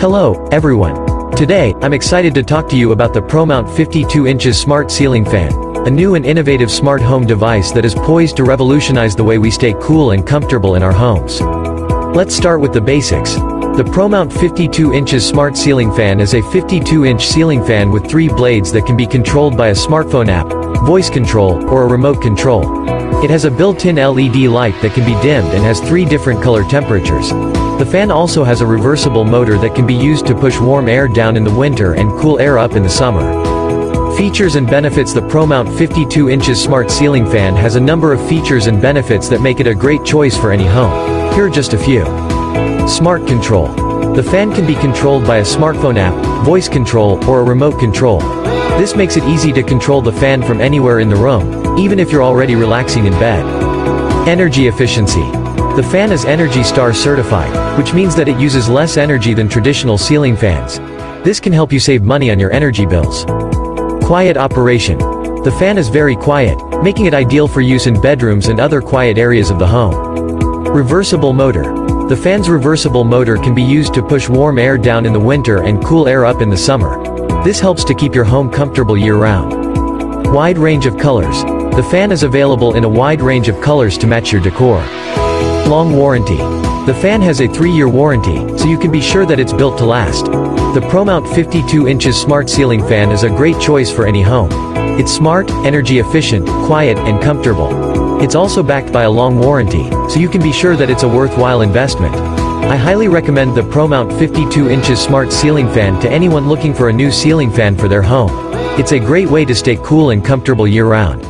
Hello, everyone. Today, I'm excited to talk to you about the ProMount 52 inches Smart Ceiling Fan, a new and innovative smart home device that is poised to revolutionize the way we stay cool and comfortable in our homes. Let's start with the basics. The ProMount 52 inches Smart Ceiling Fan is a 52-inch ceiling fan with 3 blades that can be controlled by a smartphone app, voice control, or a remote control. It has a built-in LED light that can be dimmed and has 3 different color temperatures. The fan also has a reversible motor that can be used to push warm air down in the winter and cool air up in the summer. Features and benefits. The ProMount 52 inches Smart Ceiling Fan has a number of features and benefits that make it a great choice for any home. Here are just a few. Smart control. The fan can be controlled by a smartphone app, voice control, or a remote control. This makes it easy to control the fan from anywhere in the room, even if you're already relaxing in bed. Energy efficiency. The fan is Energy Star certified, which means that it uses less energy than traditional ceiling fans. This can help you save money on your energy bills. Quiet operation. The fan is very quiet, making it ideal for use in bedrooms and other quiet areas of the home. Reversible motor. The fan's reversible motor can be used to push warm air down in the winter and cool air up in the summer. This helps to keep your home comfortable year-round. Wide range of colors. The fan is available in a wide range of colors to match your decor. Long warranty. The fan has a 3-year warranty, so you can be sure that it's built to last. The ProMount 52 inches Smart Ceiling Fan is a great choice for any home. It's smart, energy efficient, quiet, and comfortable. It's also backed by a long warranty, so you can be sure that it's a worthwhile investment. I highly recommend the ProMount 52 inches Smart Ceiling Fan to anyone looking for a new ceiling fan for their home. It's a great way to stay cool and comfortable year-round.